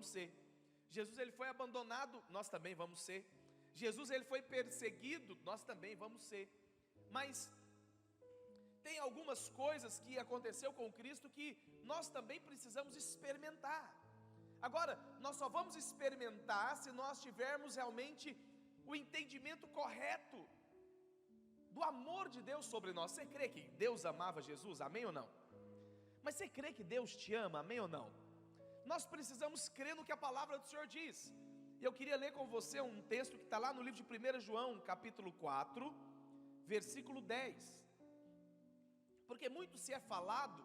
ser. Jesus ele foi abandonado, nós também vamos ser. Jesus ele foi perseguido, nós também vamos ser. Mas tem algumas coisas que aconteceu com Cristo que nós também precisamos experimentar. Agora, nós só vamos experimentar se nós tivermos realmente o entendimento correto do amor de Deus sobre nós. Você crê que Deus amava Jesus? Amém ou não? Mas você crê que Deus te ama? Amém ou não? Nós precisamos crer no que a palavra do Senhor diz. E eu queria ler com você um texto que está lá no livro de 1 João, capítulo 4, versículo 10. Porque muito se é falado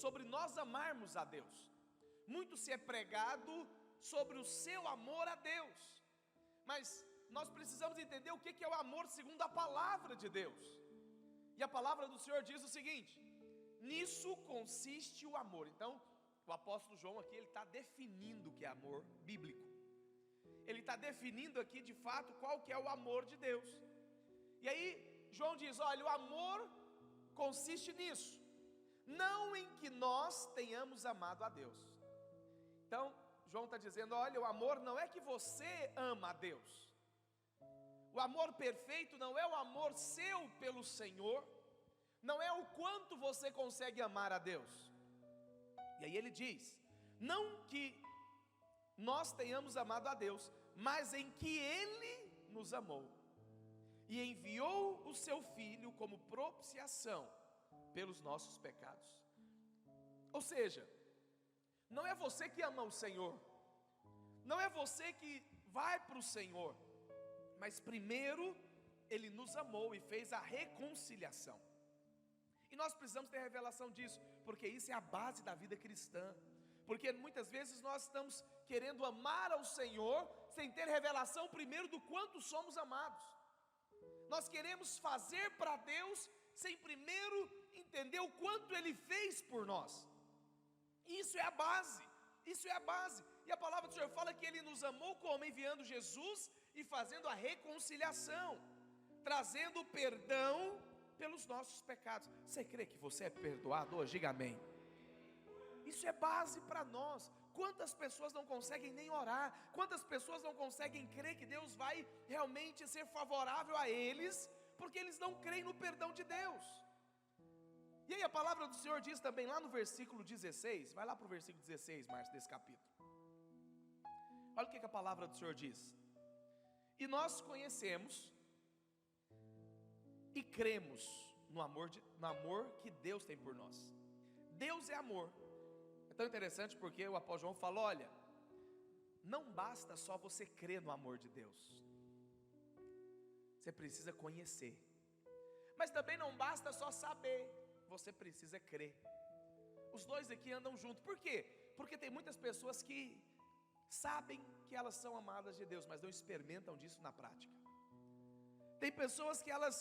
sobre nós amarmos a Deus, muito se é pregado sobre o seu amor a Deus, mas nós precisamos entender o que é o amor segundo a palavra de Deus. E a palavra do Senhor diz o seguinte: nisso consiste o amor. Então o apóstolo João aqui, ele está definindo o que é amor bíblico. Ele está definindo aqui de fato qual que é o amor de Deus. E aí João diz: olha, o amor consiste nisso, não em que nós tenhamos amado a Deus. Então João está dizendo: olha, o amor não é que você ama a Deus. O amor perfeito não é o amor seu pelo Senhor, não é o quanto você consegue amar a Deus. E aí ele diz: não que nós tenhamos amado a Deus, mas em que Ele nos amou e enviou o seu Filho como propiciação pelos nossos pecados. Ou seja, não é você que ama o Senhor, não é você que vai para o Senhor, mas primeiro Ele nos amou e fez a reconciliação. E nós precisamos ter revelação disso, porque isso é a base da vida cristã. Porque muitas vezes nós estamos querendo amar ao Senhor sem ter revelação primeiro do quanto somos amados. Nós queremos fazer para Deus sem primeiro entender o quanto Ele fez por nós. Isso é a base, isso é a base. E a palavra do Senhor fala que Ele nos amou como? Enviando Jesus e fazendo a reconciliação, trazendo o perdão pelos nossos pecados. Você crê que você é perdoado hoje? Diga amém. Isso é base para nós. Quantas pessoas não conseguem nem orar? Quantas pessoas não conseguem crer que Deus vai realmente ser favorável a eles, porque eles não creem no perdão de Deus? E aí a palavra do Senhor diz também lá no versículo 16, vai lá para o versículo 16, Márcio, desse capítulo. Olha o que a palavra do Senhor diz: e nós conhecemos e cremos no amor que Deus tem por nós. Deus é amor. É tão interessante porque o apóstolo João fala: olha, não basta só você crer no amor de Deus, você precisa conhecer. Mas também não basta só saber, você precisa crer. Os dois aqui andam juntos. Por quê? Porque tem muitas pessoas que sabem que elas são amadas de Deus, mas não experimentam disso na prática. Tem pessoas que elas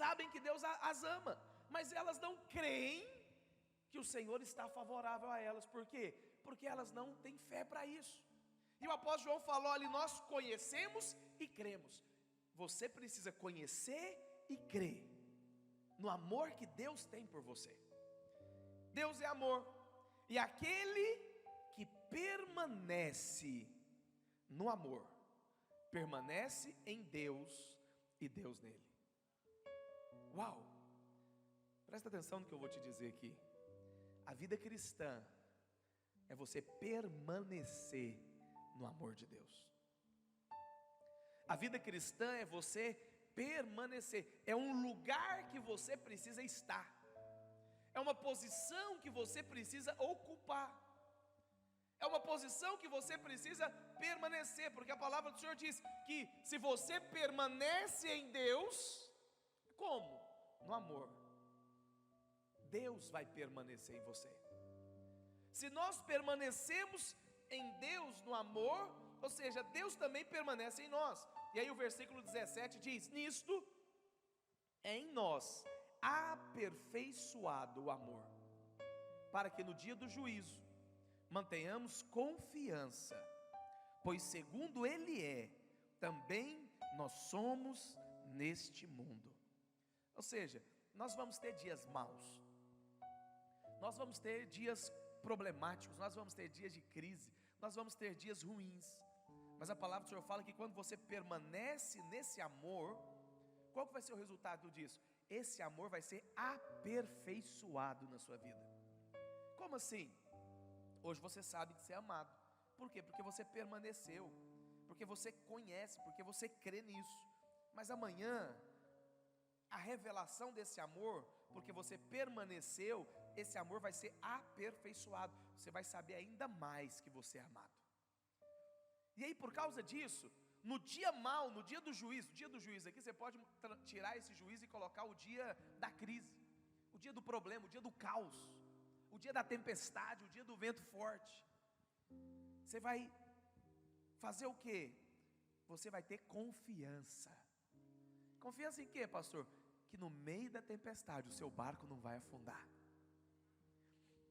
sabem que Deus as ama, mas elas não creem que o Senhor está favorável a elas. Por quê? Porque elas não têm fé para isso. E o apóstolo João falou ali: nós conhecemos e cremos. Você precisa conhecer e crer no amor que Deus tem por você. Deus é amor, e aquele que permanece no amor, permanece em Deus e Deus nele. Uau! Presta atenção no que eu vou te dizer aqui. A vida cristã é você permanecer no amor de Deus. A vida cristã é você permanecer, é um lugar que você precisa estar, é uma posição que você precisa ocupar, é uma posição que você precisa permanecer, porque a palavra do Senhor diz que se você permanece em Deus, como? No amor, Deus vai permanecer em você. Se nós permanecemos em Deus no amor, ou seja, Deus também permanece em nós. E aí o versículo 17 diz: nisto é em nós aperfeiçoado o amor, para que no dia do juízo mantenhamos confiança, pois segundo Ele é, também nós somos neste mundo. Ou seja, nós vamos ter dias maus, nós vamos ter dias problemáticos, nós vamos ter dias de crise, nós vamos ter dias ruins, mas a palavra do Senhor fala que quando você permanece nesse amor, qual que vai ser o resultado disso? Esse amor vai ser aperfeiçoado na sua vida. Como assim? Hoje você sabe que você é amado. Por quê? Porque você permaneceu, porque você conhece, porque você crê nisso. Mas amanhã, a revelação desse amor, porque você permaneceu, esse amor vai ser aperfeiçoado. Você vai saber ainda mais que você é amado. E aí, por causa disso, no dia mau, no dia do juízo aqui, você pode tirar esse juízo e colocar o dia da crise, o dia do problema, o dia do caos, o dia da tempestade, o dia do vento forte. Você vai fazer o quê? Você vai ter confiança. Confiança em quê, pastor? Que no meio da tempestade o seu barco não vai afundar.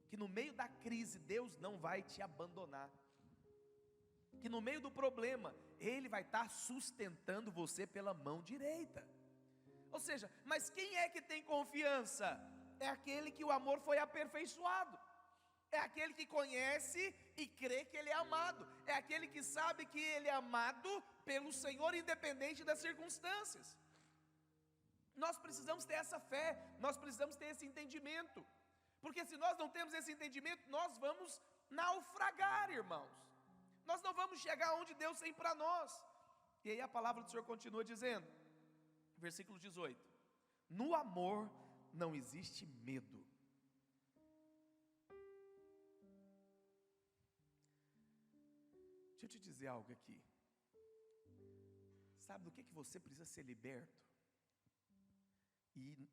Que no meio da crise Deus não vai te abandonar. Que no meio do problema Ele vai estar sustentando você pela mão direita. Ou seja, mas quem é que tem confiança? É aquele que o amor foi aperfeiçoado. É aquele que conhece e crê que ele é amado. É aquele que sabe que ele é amado pelo Senhor, independente das circunstâncias. Nós precisamos ter essa fé, nós precisamos ter esse entendimento. Porque se nós não temos esse entendimento, nós vamos naufragar, irmãos. Nós não vamos chegar onde Deus tem para nós. E aí a palavra do Senhor continua dizendo, versículo 18: no amor não existe medo. Deixa eu te dizer algo aqui. Sabe do que você precisa ser liberto? E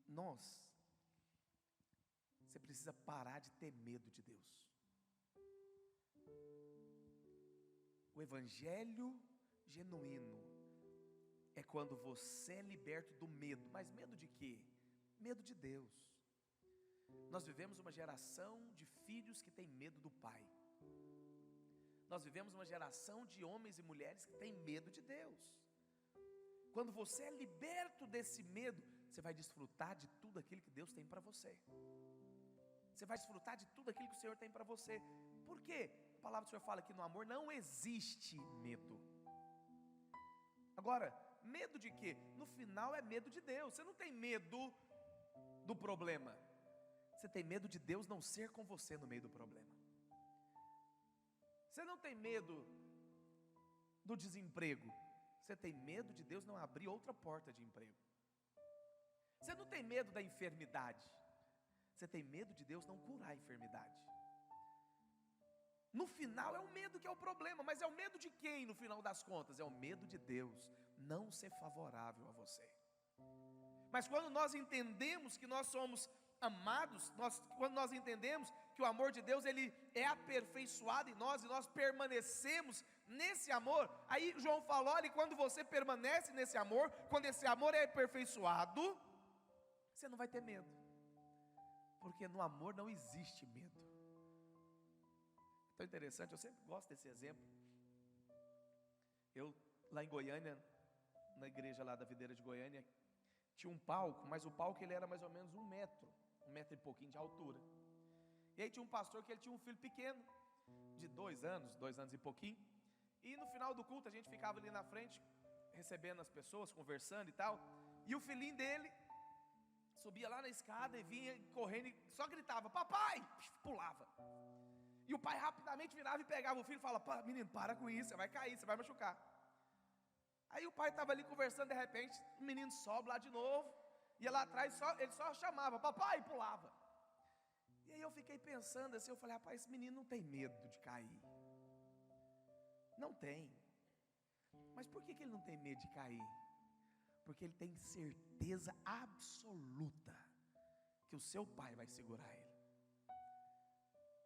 você precisa parar de ter medo de Deus. O evangelho genuíno é quando você é liberto do medo. Mas medo de quê? Medo de Deus. Nós vivemos uma geração de filhos que têm medo do pai. Nós vivemos uma geração de homens e mulheres que têm medo de Deus. Quando você é liberto desse medo, você vai desfrutar de tudo aquilo que Deus tem para você. Você vai desfrutar de tudo aquilo que o Senhor tem para você. Por quê? A palavra do Senhor fala que no amor não existe medo. Agora, medo de quê? No final é medo de Deus. Você não tem medo do problema. Você tem medo de Deus não ser com você no meio do problema. Você não tem medo do desemprego. Você tem medo de Deus não abrir outra porta de emprego. Você não tem medo da enfermidade. Você tem medo de Deus não curar a enfermidade. No final é o medo que é o problema. Mas é o medo de quem no final das contas? É o medo de Deus não ser favorável a você. Mas quando nós entendemos que nós somos amados, quando nós entendemos que o amor de Deus ele é aperfeiçoado em nós e nós permanecemos nesse amor, aí João falou, olha, quando você permanece nesse amor, quando esse amor é aperfeiçoado, você não vai ter medo, porque no amor não existe medo. Tão interessante, eu sempre gosto desse exemplo. Eu lá em Goiânia, na igreja lá da Videira de Goiânia, tinha um palco, mas o palco ele era mais ou menos 1 metro e pouquinho de altura. E aí tinha um pastor que ele tinha um filho pequeno, de 2 anos e pouquinho. E no final do culto a gente ficava ali na frente, recebendo as pessoas, conversando e tal. E o filhinho dele subia lá na escada e vinha correndo e só gritava, papai! Pulava. E o pai rapidamente virava e pegava o filho e falava, menino, para com isso, você vai cair, você vai machucar. Aí o pai estava ali conversando, de repente, o menino sobe lá de novo, ia lá atrás, ele só chamava, papai, e pulava. E aí eu fiquei pensando assim, eu falei, rapaz, esse menino não tem medo de cair. Não tem. Mas por que ele não tem medo de cair? Porque ele tem certeza absoluta que o seu pai vai segurar ele.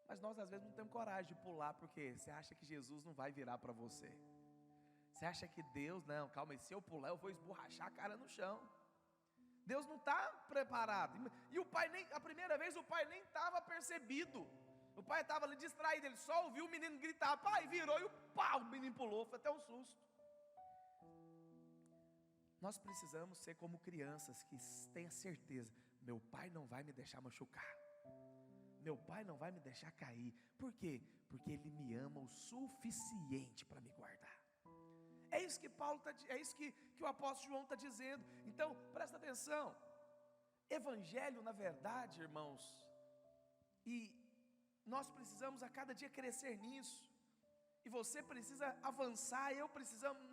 Mas nós às vezes não temos coragem de pular, porque você acha que Jesus não vai virar para você. Você acha que Deus, não, calma aí, se eu pular eu vou esborrachar a cara no chão. Deus não está preparado. E o pai a primeira vez o pai nem estava percebido. O pai estava ali distraído, ele só ouviu o menino gritar, pai, virou e o menino pulou, foi até um susto. Nós precisamos ser como crianças que tenham certeza, meu pai não vai me deixar machucar. Meu pai não vai me deixar cair. Por quê? Porque Ele me ama o suficiente para me guardar. É isso que Paulo é isso que o apóstolo João está dizendo. Então, presta atenção. Evangelho, na verdade, irmãos, e nós precisamos a cada dia crescer nisso. E você precisa avançar,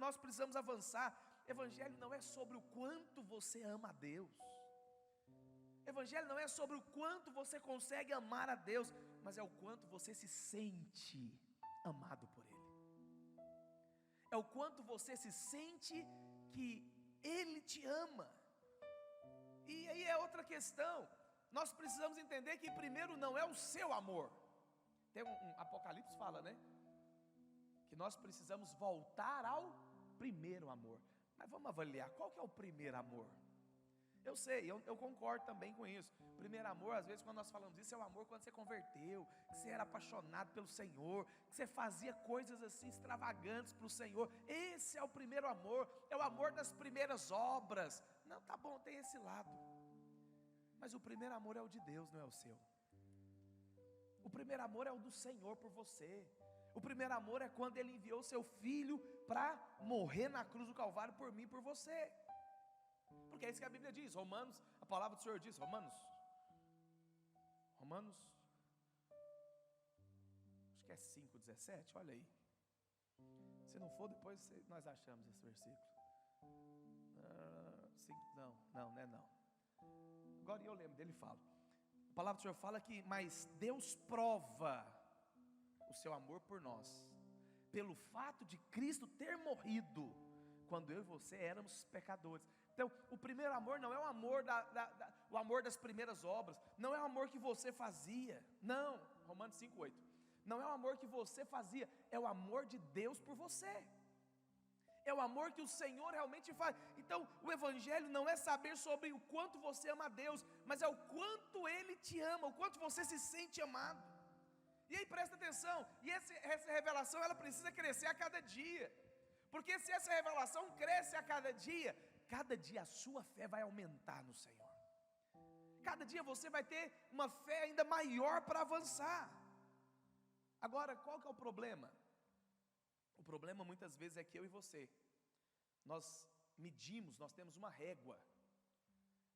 nós precisamos avançar. Evangelho não é sobre o quanto você ama a Deus. Evangelho não é sobre o quanto você consegue amar a Deus, mas é o quanto você se sente amado por Ele. É o quanto você se sente que Ele te ama. E aí é outra questão. Nós precisamos entender que primeiro não é o seu amor. Tem um Apocalipse fala, né? Que nós precisamos voltar ao primeiro amor. Mas vamos avaliar, qual que é o primeiro amor? Eu sei, eu concordo também com isso. Primeiro amor, às vezes quando nós falamos isso, é o amor quando você converteu, que você era apaixonado pelo Senhor, que você fazia coisas assim extravagantes para o Senhor. Esse é o primeiro amor, é o amor das primeiras obras. Não, tá bom, tem esse lado. Mas o primeiro amor é o de Deus, não é o seu. O primeiro amor é o do Senhor por você. O primeiro amor é quando Ele enviou seu Filho para morrer na cruz do Calvário por mim e por você. Porque é isso que a Bíblia diz, Romanos, a palavra do Senhor diz, Romanos, acho que é 5:17, olha aí. Se não for, depois nós achamos esse versículo. Não é não. Agora eu lembro dele, fala. A palavra do Senhor fala que, mas Deus prova o seu amor por nós, pelo fato de Cristo ter morrido, quando eu e você éramos pecadores. Então, o primeiro amor não é o amor o amor das primeiras obras, não é o amor que você fazia, não, Romanos 5:8, não é o amor que você fazia, é o amor de Deus por você, é o amor que o Senhor realmente faz. Então, o Evangelho não é saber sobre o quanto você ama a Deus, mas é o quanto Ele te ama, o quanto você se sente amado. E aí presta atenção, e essa revelação ela precisa crescer a cada dia, porque se essa revelação cresce a cada dia a sua fé vai aumentar no Senhor, cada dia você vai ter uma fé ainda maior para avançar. Agora, qual que é o problema? O problema muitas vezes é que eu e você, nós temos uma régua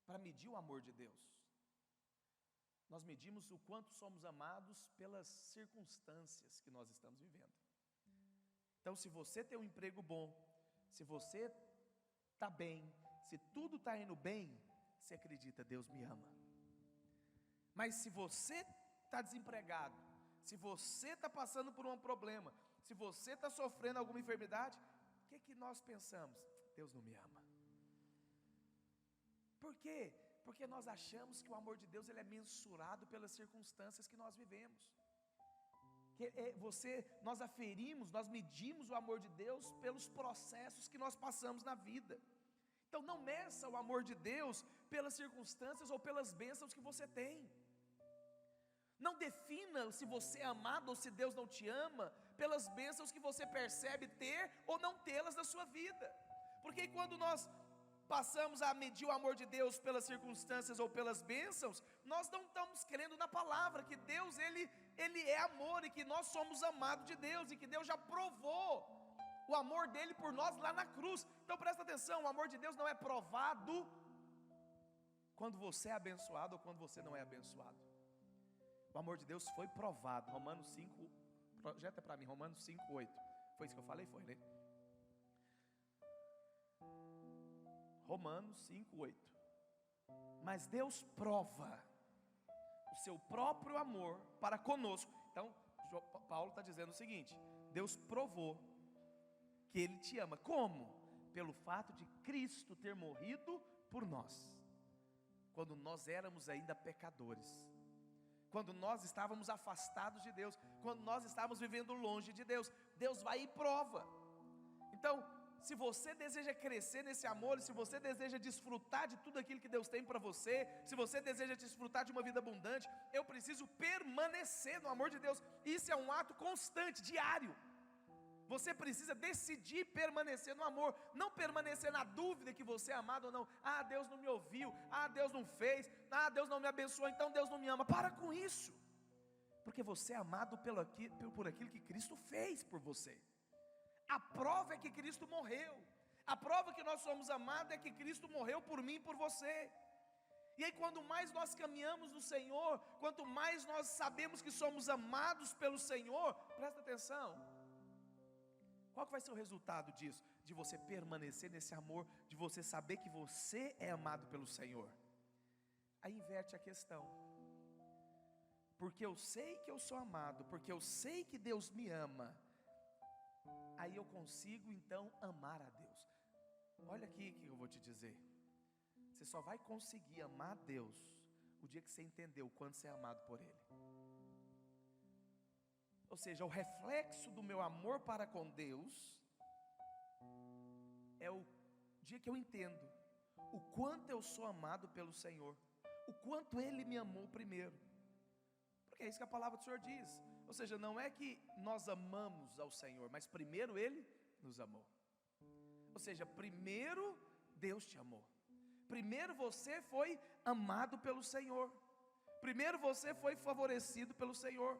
para medir o amor de Deus. Nós medimos o quanto somos amados pelas circunstâncias que nós estamos vivendo. Então, se você tem um emprego bom, se você está bem, se tudo está indo bem, você acredita, Deus me ama. Mas se você está desempregado, se você está passando por um problema, se você está sofrendo alguma enfermidade, o que nós pensamos? Deus não me ama. Por quê? Porque nós achamos que o amor de Deus ele é mensurado pelas circunstâncias que nós vivemos. Nós aferimos, nós medimos o amor de Deus pelos processos que nós passamos na vida. Então não meça o amor de Deus pelas circunstâncias ou pelas bênçãos que você tem. Não defina se você é amado ou se Deus não te ama pelas bênçãos que você percebe ter ou não tê-las na sua vida. Porque quando nós passamos a medir o amor de Deus pelas circunstâncias ou pelas bênçãos, nós não estamos crendo na palavra, que Deus Ele é amor e que nós somos amados de Deus e que Deus já provou o amor dele por nós lá na cruz. Então presta atenção, o amor de Deus não é provado quando você é abençoado ou quando você não é abençoado. O amor de Deus foi provado. Romanos 5, projeta para mim, Romanos 5:8. Foi isso que eu falei? Foi, né? Romanos 5:8. Mas Deus prova o seu próprio amor para conosco. Então, Paulo está dizendo o seguinte: Deus provou que Ele te ama. Como? Pelo fato de Cristo ter morrido por nós, quando nós éramos ainda pecadores, quando nós estávamos afastados de Deus, quando nós estávamos vivendo longe de Deus. Deus vai e prova. Então, se você deseja crescer nesse amor, se você deseja desfrutar de tudo aquilo que Deus tem para você, se você deseja desfrutar de uma vida abundante, eu preciso permanecer no amor de Deus. Isso é um ato constante, diário. Você precisa decidir permanecer no amor, não permanecer na dúvida que você é amado ou não. Ah, Deus não me ouviu, ah, Deus não fez, ah, Deus não me abençoou, então Deus não me ama. Para com isso. Porque você é amado por aquilo que Cristo fez por você. A prova é que Cristo morreu. A prova que nós somos amados é que Cristo morreu por mim e por você. E aí quando mais nós caminhamos no Senhor, quanto mais nós sabemos que somos amados pelo Senhor, presta atenção, qual que vai ser o resultado disso? De você permanecer nesse amor, de você saber que você é amado pelo Senhor. Aí inverte a questão. Porque eu sei que eu sou amado, porque eu sei que Deus me ama, aí eu consigo então amar a Deus. Olha aqui o que eu vou te dizer. Você só vai conseguir amar a Deus o dia que você entendeu o quanto você é amado por Ele. Ou seja, o reflexo do meu amor para com Deus é o dia que eu entendo o quanto eu sou amado pelo Senhor, o quanto Ele me amou primeiro. Porque é isso que a palavra do Senhor diz. Ou seja, não é que nós amamos ao Senhor, mas primeiro Ele nos amou. Ou seja, primeiro Deus te amou. Primeiro você foi amado pelo Senhor. Primeiro você foi favorecido pelo Senhor.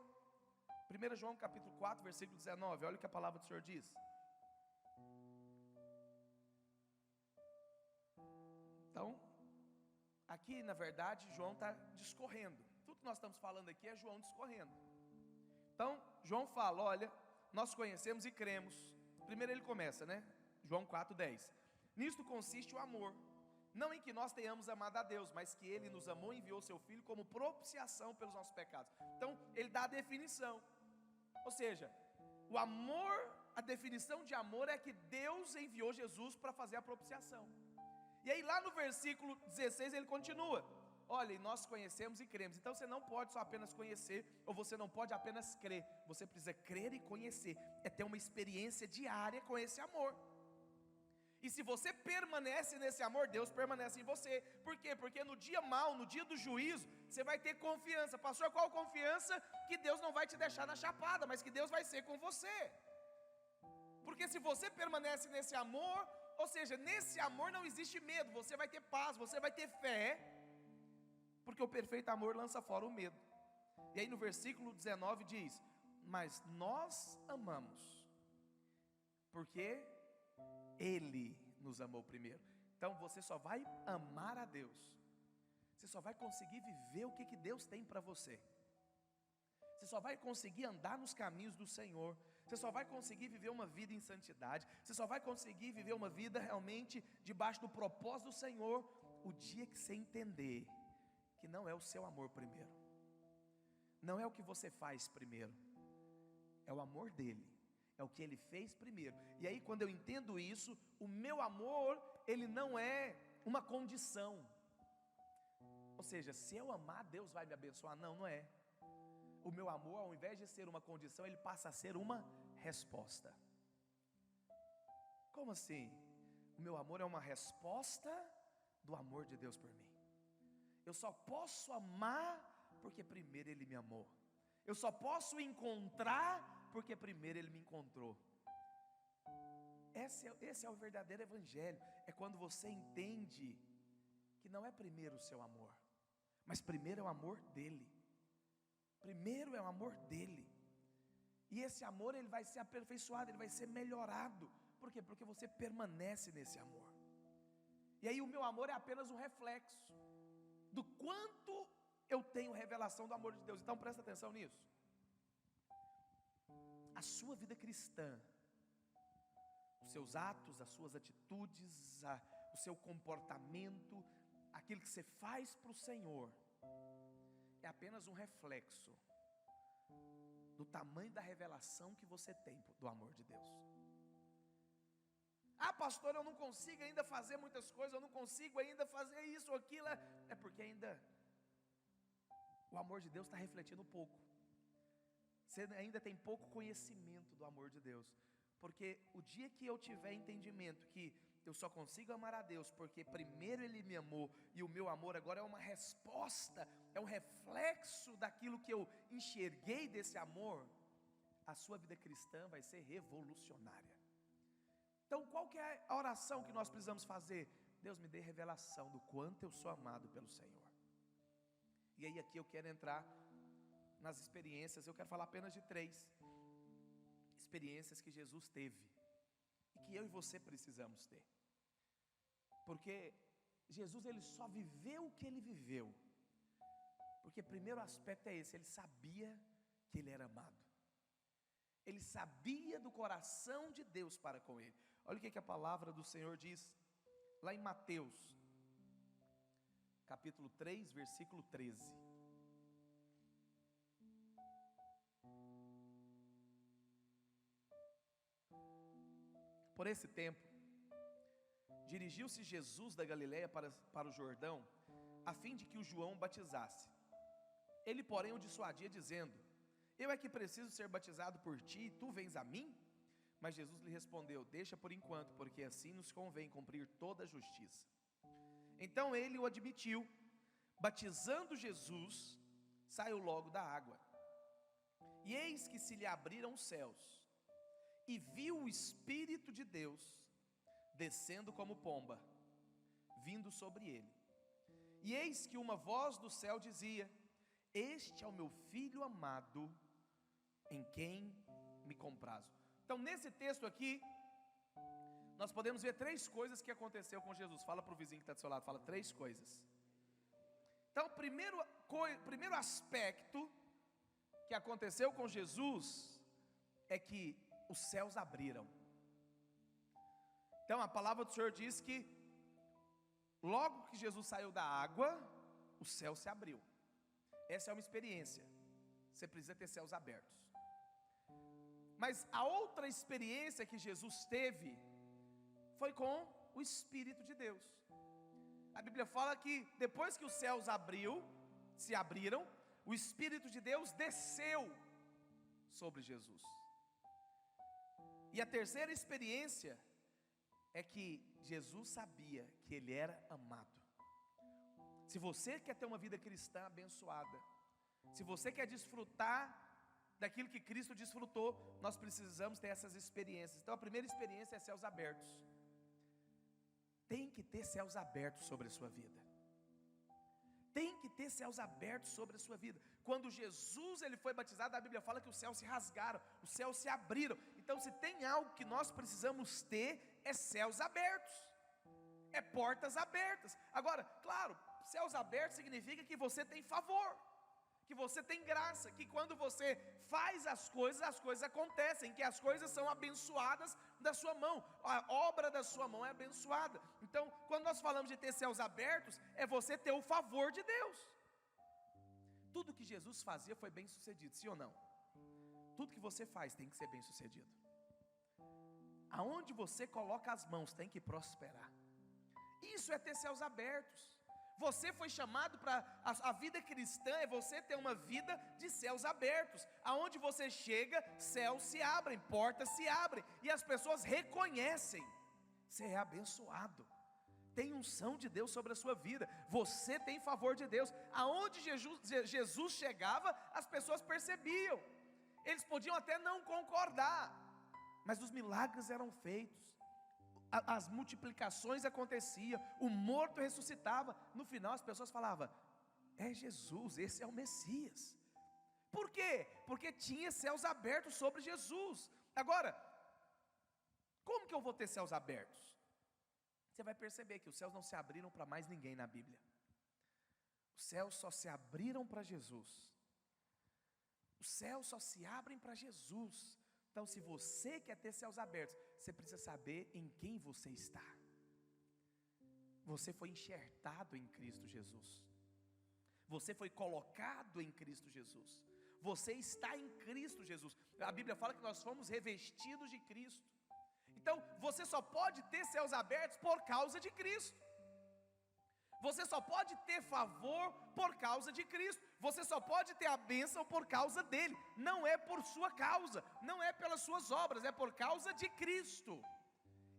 1 João capítulo 4, versículo 19, olha o que a palavra do Senhor diz. Então, aqui na verdade João está discorrendo. Tudo que nós estamos falando aqui é João discorrendo. Então, João fala, olha, nós conhecemos e cremos. Primeiro ele começa, né? João 4:10. Nisto consiste o amor, não em que nós tenhamos amado a Deus, mas que Ele nos amou e enviou seu Filho como propiciação pelos nossos pecados. Então, ele dá a definição. Ou seja, o amor, a definição de amor é que Deus enviou Jesus para fazer a propiciação. E aí lá no versículo 16 ele continua. Olha, nós conhecemos e cremos. Então você não pode só apenas conhecer, ou você não pode apenas crer. Você precisa crer e conhecer. É ter uma experiência diária com esse amor. E se você permanece nesse amor, Deus permanece em você. Por quê? Porque no dia mau, no dia do juízo, você vai ter confiança. Pastor, qual confiança? Que Deus não vai te deixar na chapada, mas que Deus vai ser com você. Porque se você permanece nesse amor, ou seja, nesse amor não existe medo. Você vai ter paz, você vai ter fé. Porque o perfeito amor lança fora o medo. E aí no versículo 19 diz: mas nós amamos, porque Ele nos amou primeiro. Então você só vai amar a Deus, você só vai conseguir viver o que Deus tem para você. Você só vai conseguir andar nos caminhos do Senhor. Você só vai conseguir viver uma vida em santidade. Você só vai conseguir viver uma vida realmente debaixo do propósito do Senhor o dia que você entender que não é o seu amor primeiro, não é o que você faz primeiro, é o amor dele, é o que ele fez primeiro. E aí quando eu entendo isso, o meu amor, ele não é uma condição. Ou seja, se eu amar, Deus vai me abençoar. Não, não é. O meu amor, ao invés de ser uma condição, ele passa a ser uma resposta. Como assim? O meu amor é uma resposta do amor de Deus por mim. Eu só posso amar porque primeiro Ele me amou. Eu só posso encontrar porque primeiro Ele me encontrou. Esse é o verdadeiro evangelho. É quando você entende que não é primeiro o seu amor, mas primeiro é o amor dEle. Primeiro é o amor dEle. E esse amor ele vai ser aperfeiçoado, ele vai ser melhorado. Por quê? Porque você permanece nesse amor. E aí o meu amor é apenas um reflexo do quanto eu tenho revelação do amor de Deus. Então presta atenção nisso. A sua vida cristã, os seus atos, as suas atitudes, o seu comportamento, aquilo que você faz para o Senhor, é apenas um reflexo do tamanho da revelação que você tem do amor de Deus. Ah, pastor, eu não consigo ainda fazer muitas coisas, eu não consigo ainda fazer isso ou aquilo. É porque ainda o amor de Deus está refletindo pouco. Você ainda tem pouco conhecimento do amor de Deus. Porque o dia que eu tiver entendimento que eu só consigo amar a Deus porque primeiro Ele me amou, e o meu amor agora é uma resposta, é um reflexo daquilo que eu enxerguei desse amor, a sua vida cristã vai ser revolucionária. Então qual que é a oração que nós precisamos fazer? Deus, me dê revelação do quanto eu sou amado pelo Senhor. E aí aqui eu quero entrar nas experiências, eu quero falar apenas de 3 experiências que Jesus teve e que eu e você precisamos ter. Porque Jesus, ele só viveu o que ele viveu, porque o primeiro aspecto é esse: ele sabia que ele era amado, ele sabia do coração de Deus para com ele. Olha o que a palavra do Senhor diz lá em Mateus, capítulo 3, versículo 13. Por esse tempo, dirigiu-se Jesus da Galileia para o Jordão, a fim de que o João batizasse. Ele, porém, o dissuadia, dizendo: eu é que preciso ser batizado por ti, e tu vens a mim? Mas Jesus lhe respondeu: deixa por enquanto, porque assim nos convém cumprir toda a justiça. Então ele o admitiu. Batizando Jesus, saiu logo da água. E eis que se lhe abriram os céus, e viu o Espírito de Deus descendo como pomba, vindo sobre ele. E eis que uma voz do céu dizia: este é o meu filho amado, em quem me comprazo. Então, nesse texto aqui, nós podemos ver 3 coisas que aconteceu com Jesus. Fala para o vizinho que está do seu lado, fala 3 coisas. Então, primeiro aspecto que aconteceu com Jesus é que os céus abriram. Então, a palavra do Senhor diz que logo que Jesus saiu da água, o céu se abriu. Essa é uma experiência. Você precisa ter céus abertos. Mas a outra experiência que Jesus teve foi com o Espírito de Deus. A Bíblia fala que depois que os céus se abriram, o Espírito de Deus desceu sobre Jesus. E a terceira experiência é que Jesus sabia que ele era amado. Se você quer ter uma vida cristã abençoada, se você quer desfrutar daquilo que Cristo desfrutou, nós precisamos ter essas experiências. Então a primeira experiência é céus abertos. Tem que ter céus abertos sobre a sua vida. Tem que ter céus abertos sobre a sua vida. Quando Jesus ele foi batizado, a Bíblia fala que os céus se rasgaram, os céus se abriram. Então, se tem algo que nós precisamos ter, é céus abertos, é portas abertas. Agora, claro, céus abertos significa que você tem favor, que você tem graça, que quando você faz as coisas acontecem, que as coisas são abençoadas da sua mão, a obra da sua mão é abençoada. Então, quando nós falamos de ter céus abertos, é você ter o favor de Deus. Tudo que Jesus fazia foi bem sucedido, sim ou não? Tudo que você faz tem que ser bem sucedido. Aonde você coloca as mãos tem que prosperar. Isso é ter céus abertos. Você foi chamado para a vida cristã, é você ter uma vida de céus abertos. Aonde você chega, céus se abrem, portas se abrem, e as pessoas reconhecem: você é abençoado, tem unção de Deus sobre a sua vida, você tem favor de Deus. Aonde Jesus chegava, as pessoas percebiam. Eles podiam até não concordar, mas os milagres eram feitos, as multiplicações aconteciam, o morto ressuscitava. No final as pessoas falavam: é Jesus, esse é o Messias. Por quê? Porque tinha céus abertos sobre Jesus. Agora, como que eu vou ter céus abertos? Você vai perceber que os céus não se abriram para mais ninguém na Bíblia. Os céus só se abriram para Jesus. Os céus só se abrem para Jesus. Então, se você quer ter céus abertos, você precisa saber em quem você está. Você foi enxertado em Cristo Jesus. Você foi colocado em Cristo Jesus. Você está em Cristo Jesus. A Bíblia fala que nós fomos revestidos de Cristo. Então, você só pode ter céus abertos por causa de Cristo. Você só pode ter favor por causa de Cristo. Você só pode ter a bênção por causa dele. Não é por sua causa, não é pelas suas obras, é por causa de Cristo.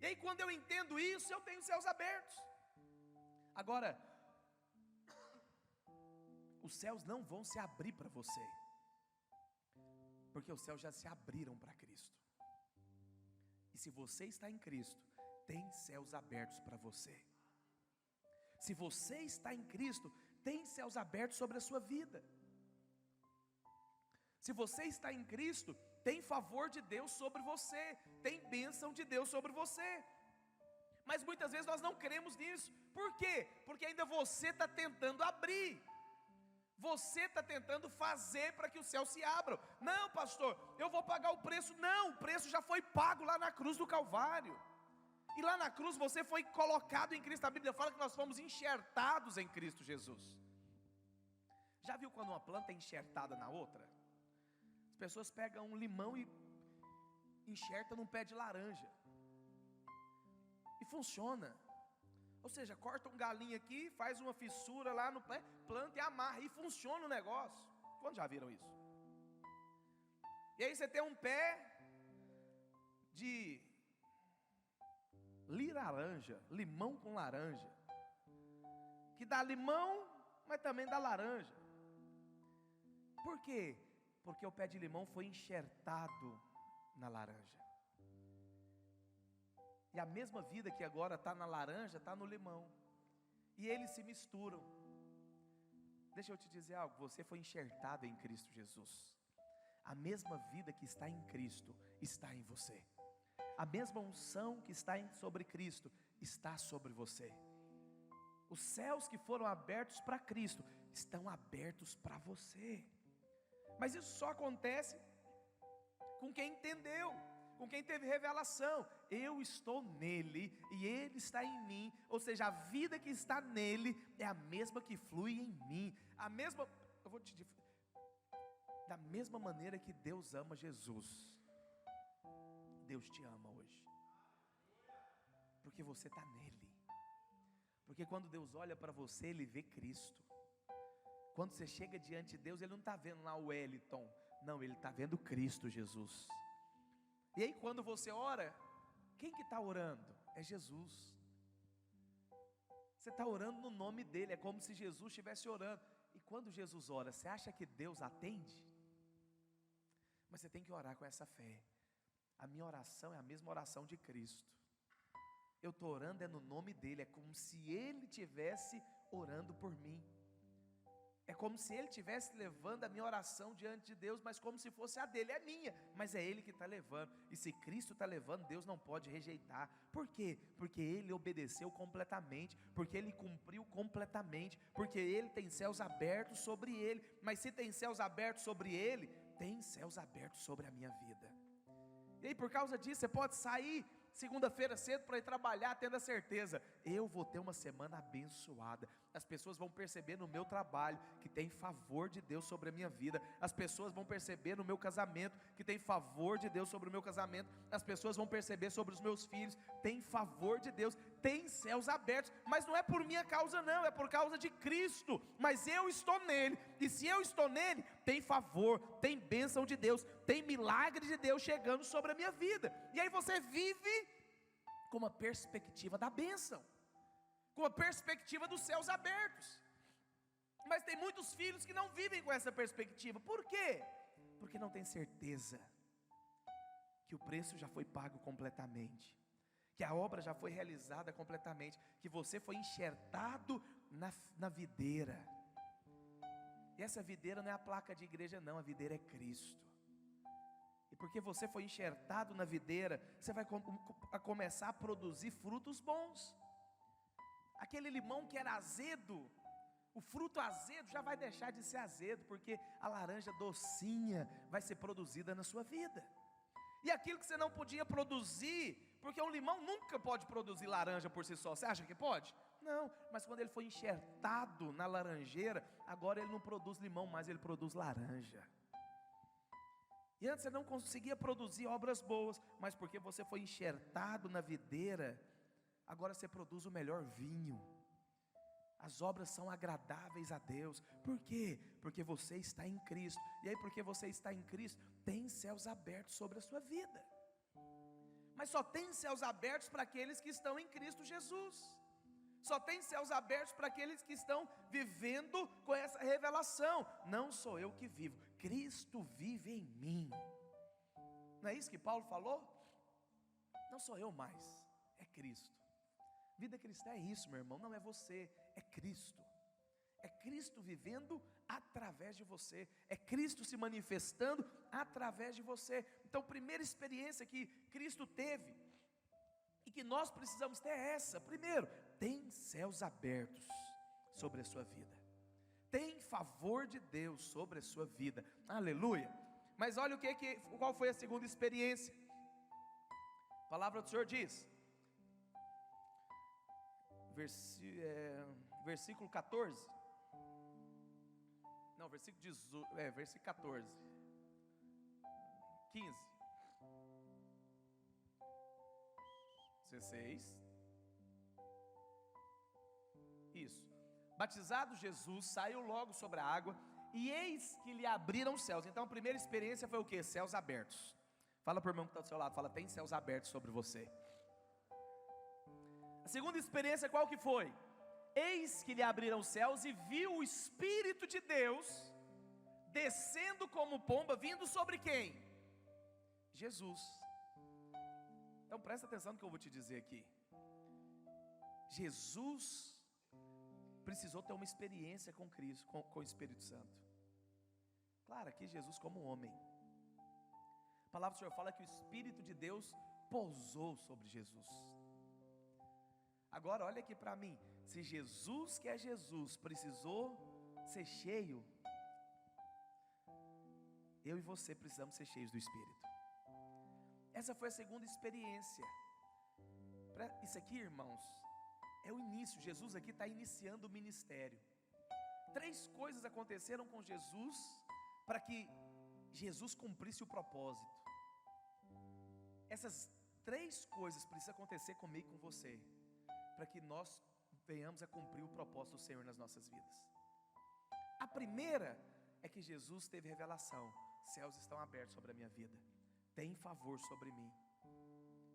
E aí, quando eu entendo isso, eu tenho céus abertos. Agora, os céus não vão se abrir para você, porque os céus já se abriram para Cristo. E se você está em Cristo, tem céus abertos para você. Se você está em Cristo, tem céus abertos sobre a sua vida. Se você está em Cristo, tem favor de Deus sobre você, tem bênção de Deus sobre você. Mas muitas vezes nós não cremos nisso. Por quê? Porque ainda você está tentando abrir. Você está tentando fazer para que os céus se abram. Não, pastor, eu vou pagar o preço. Não, o preço já foi pago lá na cruz do Calvário. E lá na cruz você foi colocado em Cristo. A Bíblia fala que nós fomos enxertados em Cristo Jesus. Já viu quando uma planta é enxertada na outra? As pessoas pegam um limão e enxertam num pé de laranja. E funciona. Ou seja, corta um galinho aqui, faz uma fissura lá no pé, planta e amarra, e funciona o negócio. Quantos já viram isso? E aí você tem um pé de laranja, limão com laranja, que dá limão, mas também dá laranja. Por quê? Porque o pé de limão foi enxertado na laranja. E a mesma vida que agora está na laranja, está no limão. E eles se misturam. Deixa eu te dizer algo, você foi enxertado em Cristo Jesus. A mesma vida que está em Cristo, está em você. A mesma unção que está sobre Cristo, está sobre você. Os céus que foram abertos para Cristo, estão abertos para você. Mas isso só acontece com quem entendeu, com quem teve revelação. Eu estou nele e ele está em mim. Ou seja, a vida que está nele é a mesma que flui em mim. A mesma, eu vou te dizer, da mesma maneira que Deus ama Jesus, Deus te ama hoje, porque você está nele. Porque quando Deus olha para você, Ele vê Cristo. Quando você chega diante de Deus, Ele não está vendo lá o Wellington, não, Ele está vendo Cristo Jesus. E aí quando você ora, quem que está orando? É Jesus. Você está orando no nome dEle, é como se Jesus estivesse orando. E quando Jesus ora, você acha que Deus atende? Mas você tem que orar com essa fé. A minha oração é a mesma oração de Cristo. Eu estou orando é no nome dEle, é como se Ele estivesse orando por mim. É como se Ele estivesse levando a minha oração diante de Deus, mas como se fosse a dele, é minha, mas é Ele que está levando. E se Cristo está levando, Deus não pode rejeitar. Por quê? Porque Ele obedeceu completamente, porque Ele cumpriu completamente, porque Ele tem céus abertos sobre Ele. Mas se tem céus abertos sobre Ele, tem céus abertos sobre a minha vida. E aí por causa disso, você pode sair segunda-feira cedo para ir trabalhar, tendo a certeza, eu vou ter uma semana abençoada. As pessoas vão perceber no meu trabalho que tem favor de Deus sobre a minha vida. As pessoas vão perceber no meu casamento que tem favor de Deus sobre o meu casamento. As pessoas vão perceber sobre os meus filhos, tem favor de Deus, tem céus abertos. Mas não é por minha causa não, é por causa de Cristo. Mas eu estou nele, e se eu estou nele, tem favor, tem bênção de Deus, tem milagre de Deus chegando sobre a minha vida. E aí você vive com uma perspectiva da bênção, com a perspectiva dos céus abertos. Mas tem muitos filhos que não vivem com essa perspectiva. Por quê? Porque não tem certeza que o preço já foi pago completamente, que a obra já foi realizada completamente, que você foi enxertado na videira. E essa videira não é a placa de igreja não, a videira é Cristo. E porque você foi enxertado na videira, você vai começar a produzir frutos bons. Aquele limão que era azedo, o fruto azedo já vai deixar de ser azedo, porque a laranja docinha vai ser produzida na sua vida. E aquilo que você não podia produzir, porque um limão nunca pode produzir laranja por si só, você acha que pode? Não, mas quando ele foi enxertado na laranjeira, agora ele não produz limão mais, ele produz laranja. E antes você não conseguia produzir obras boas, mas porque você foi enxertado na videira, agora você produz o melhor vinho. As obras são agradáveis a Deus. Por quê? Porque você está em Cristo. E aí porque você está em Cristo, tem céus abertos sobre a sua vida. Mas só tem céus abertos para aqueles que estão em Cristo Jesus. Só tem céus abertos para aqueles que estão vivendo com essa revelação. Não sou eu que vivo, Cristo vive em mim. Não é isso que Paulo falou? Não sou eu mais, é Cristo. Vida cristã é isso, meu irmão, não é você, é Cristo. É Cristo vivendo através de você, é Cristo se manifestando através de você. Então, a primeira experiência que Cristo teve e que nós precisamos ter é essa. Primeiro, tem céus abertos sobre a sua vida, tem favor de Deus sobre a sua vida, aleluia. Mas olha qual foi a segunda experiência. A palavra do Senhor diz, versículo 14, não, versículo 14, 15, 16, isso. Batizado Jesus, saiu logo sobre a água, e eis que lhe abriram os céus. Então a primeira experiência foi o que? Céus abertos. Fala para o irmão que está do seu lado, fala, tem céus abertos sobre você. A segunda experiência qual que foi? Eis que lhe abriram os céus e viu o Espírito de Deus descendo como pomba, vindo sobre quem? Jesus. Então presta atenção no que eu vou te dizer aqui. Jesus precisou ter uma experiência com Cristo, com o Espírito Santo. Claro, aqui Jesus como homem. A palavra do Senhor fala que o Espírito de Deus pousou sobre Jesus. Agora olha aqui para mim, se Jesus que é Jesus precisou ser cheio, eu e você precisamos ser cheios do Espírito. Essa foi a segunda experiência. Isso aqui, irmãos, é o início. Jesus aqui está iniciando o ministério. 3 coisas aconteceram com Jesus para que Jesus cumprisse o propósito. Essas 3 coisas precisam acontecer comigo e com você, para que nós venhamos a cumprir o propósito do Senhor nas nossas vidas. A primeira é que Jesus teve revelação. Céus estão abertos sobre a minha vida, tem favor sobre mim,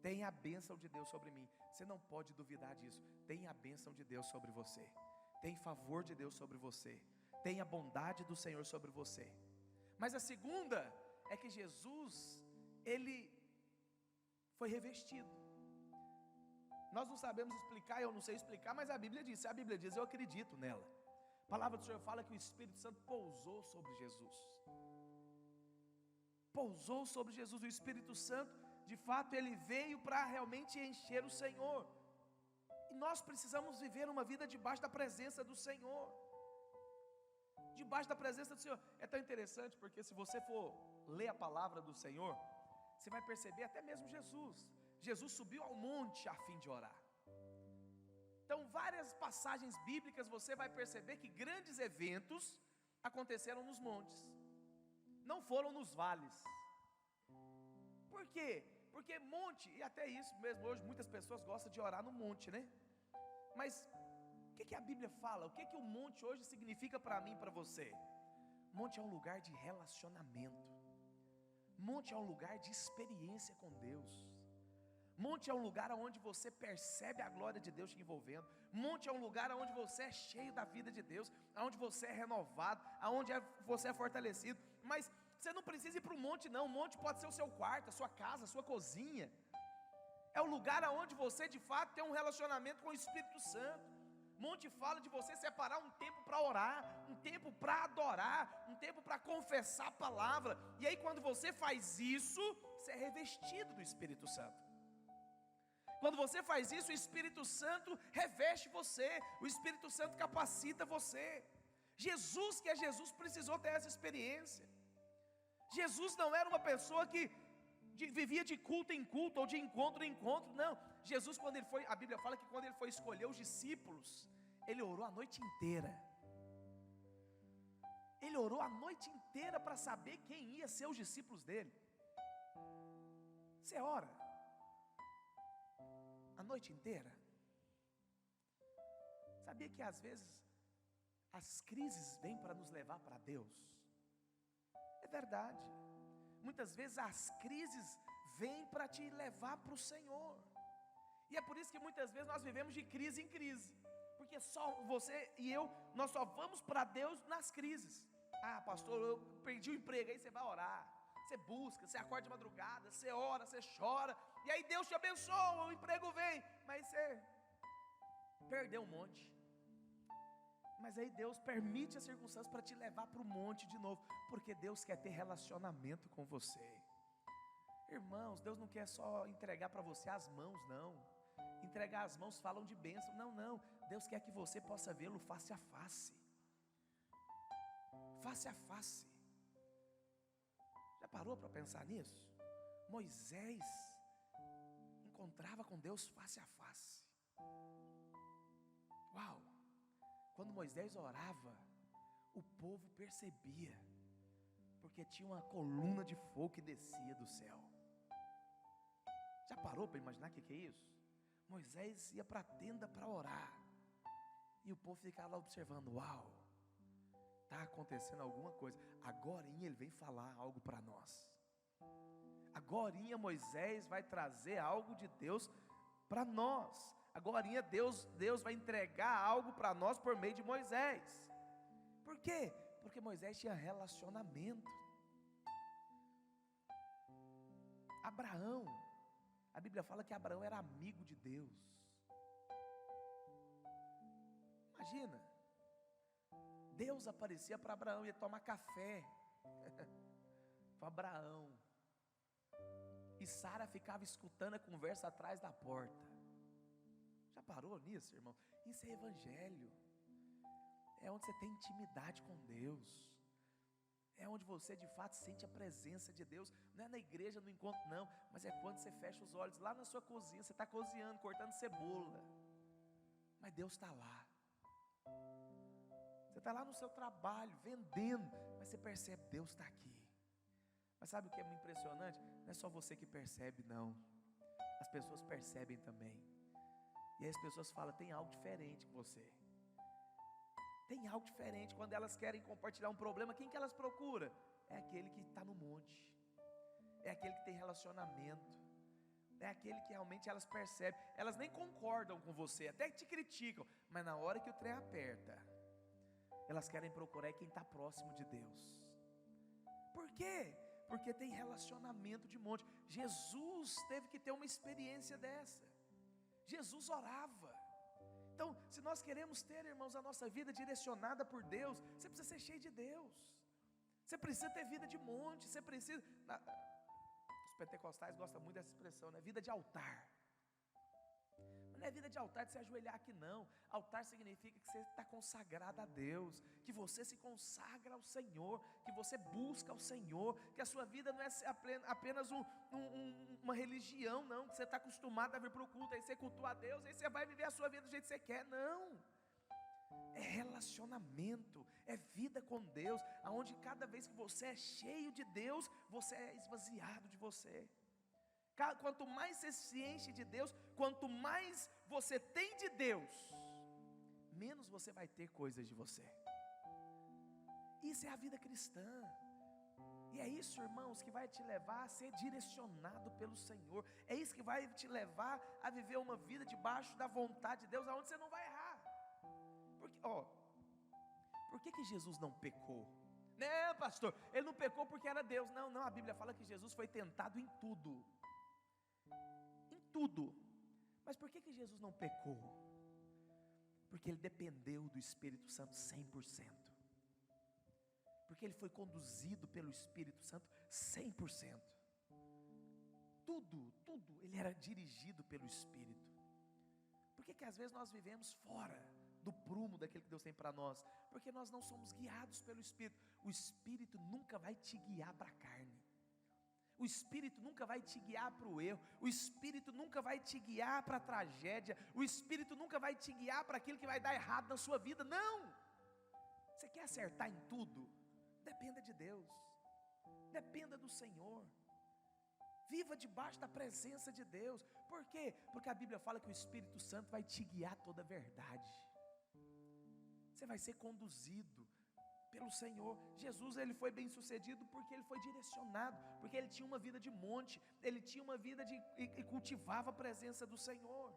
tem a bênção de Deus sobre mim. Você não pode duvidar disso. Tem a bênção de Deus sobre você, tem favor de Deus sobre você, tem a bondade do Senhor sobre você. Mas a segunda é que Jesus, Ele foi revestido. Nós não sabemos explicar, eu não sei explicar, mas a Bíblia diz, se a Bíblia diz, eu acredito nela. A palavra do Senhor fala que o Espírito Santo pousou sobre Jesus. Pousou sobre Jesus. O Espírito Santo, de fato, ele veio para realmente encher o Senhor. E nós precisamos viver uma vida debaixo da presença do Senhor. Debaixo da presença do Senhor. É tão interessante, porque se você for ler a palavra do Senhor, você vai perceber até mesmo Jesus subiu ao monte a fim de orar. Então várias passagens bíblicas você vai perceber que grandes eventos aconteceram nos montes, não foram nos vales. Por quê? Porque monte, e até isso mesmo, hoje muitas pessoas gostam de orar no monte, né? Mas o que a Bíblia fala? O que o monte hoje significa para mim e para você? Monte é um lugar de relacionamento. Monte é um lugar de experiência com Deus. Monte é um lugar onde você percebe a glória de Deus te envolvendo. Monte é um lugar onde você é cheio da vida de Deus, onde você é renovado, onde você é fortalecido. Mas você não precisa ir para o monte não. O monte pode ser o seu quarto, a sua casa, a sua cozinha. É o lugar onde você de fato tem um relacionamento com o Espírito Santo. Monte fala de você separar um tempo para orar, um tempo para adorar, um tempo para confessar a palavra. E aí quando você faz isso, você é revestido do Espírito Santo. Quando você faz isso, o Espírito Santo reveste você, o Espírito Santo capacita você. Jesus, que é Jesus, precisou ter essa experiência. Jesus não era uma pessoa que vivia de culto em culto, ou de encontro em encontro, não. Jesus, quando ele foi, a Bíblia fala que quando ele foi escolher os discípulos, ele orou a noite inteira. Ele orou a noite inteira para saber quem ia ser os discípulos dele. Você ora a noite inteira? Sabia que às vezes as crises vêm para nos levar para Deus? É verdade. Muitas vezes as crises vêm para te levar para o Senhor. E é por isso que muitas vezes nós vivemos de crise em crise, porque só você e eu, nós só vamos para Deus nas crises. Ah, pastor, eu perdi o emprego. Aí você vai orar, você busca, você acorda de madrugada, você ora, você chora, e aí Deus te abençoa, o emprego vem, mas você perdeu um monte. Mas aí Deus permite as circunstâncias para te levar para o monte de novo, porque Deus quer ter relacionamento com você. Irmãos, Deus não quer só entregar para você as mãos, não. Entregar as mãos falam de bênção, não. Deus quer que você possa vê-lo face a face. Face a face. Já parou para pensar nisso? Moisés encontrava com Deus face a face. Uau! Quando Moisés orava, o povo percebia, porque tinha uma coluna de fogo que descia do céu. Já parou para imaginar o que é isso? Moisés ia para a tenda para orar, e o povo ficava lá observando. Uau, está acontecendo alguma coisa. Agorinha ele vem falar algo para nós. Agorinha Moisés vai trazer algo de Deus para nós. Agorinha Deus vai entregar algo para nós por meio de Moisés. Por quê? Porque Moisés tinha relacionamento. Abraão, a Bíblia fala que Abraão era amigo de Deus. Imagina, Deus aparecia para Abraão, ia tomar café com Abraão, e Sara ficava escutando a conversa atrás da porta. Já parou nisso, irmão? Isso é evangelho. É onde você tem intimidade com Deus. É onde você de fato sente a presença de Deus. Não é na igreja, no encontro não, mas é quando você fecha os olhos lá na sua cozinha. Você está cozinhando, cortando cebola, mas Deus está lá. Você está lá no seu trabalho, vendendo, mas você percebe, Deus está aqui. Mas sabe o que é impressionante? Não é só você que percebe, não. As pessoas percebem também. E aí as pessoas falam, tem algo diferente com você. Tem algo diferente. Quando elas querem compartilhar um problema, quem que elas procuram? É aquele que está no monte. É aquele que tem relacionamento. É aquele que realmente elas percebem. Elas nem concordam com você, até te criticam. Mas na hora que o trem aperta, elas querem procurar quem está próximo de Deus. Por quê? Porque tem relacionamento de monte. Jesus teve que ter uma experiência dessa. Jesus orava. Então, se nós queremos ter, irmãos, a nossa vida direcionada por Deus, você precisa ser cheio de Deus. Você precisa ter vida de monte. Você precisa... Os pentecostais gostam muito dessa expressão, né? Vida de altar. Não é vida de altar de se ajoelhar aqui, não. Altar significa que você está consagrado a Deus, que você se consagra ao Senhor, que você busca ao Senhor, que a sua vida não é apenas uma religião, não, que você está acostumado a vir para o culto, aí você cultua a Deus, aí você vai viver a sua vida do jeito que você quer, não. É relacionamento, é vida com Deus, aonde cada vez que você é cheio de Deus, você é esvaziado de você. Quanto mais você se enche de Deus, quanto mais você tem de Deus, menos você vai ter coisas de você. Isso é a vida cristã. E é isso, irmãos, que vai te levar a ser direcionado pelo Senhor. É isso que vai te levar a viver uma vida debaixo da vontade de Deus, aonde você não vai errar. Porque, por que Jesus não pecou? Não, pastor, ele não pecou porque era Deus. Não, a Bíblia fala que Jesus foi tentado em tudo. Tudo. Mas por que Jesus não pecou? Porque ele dependeu do Espírito Santo 100%. Porque ele foi conduzido pelo Espírito Santo 100%. Tudo, ele era dirigido pelo Espírito. Por que às vezes nós vivemos fora do prumo daquilo que Deus tem para nós? Porque nós não somos guiados pelo Espírito. O Espírito nunca vai te guiar para a carne. O Espírito nunca vai te guiar para o erro. O Espírito nunca vai te guiar para a tragédia. O Espírito nunca vai te guiar para aquilo que vai dar errado na sua vida. Não! Você quer acertar em tudo? Dependa de Deus. Dependa do Senhor. Viva debaixo da presença de Deus. Por quê? Porque a Bíblia fala que o Espírito Santo vai te guiar toda a verdade. Você vai ser conduzido pelo Senhor. Jesus, ele foi bem sucedido porque ele foi direcionado, porque ele tinha uma vida de monte, ele tinha uma vida e cultivava a presença do Senhor.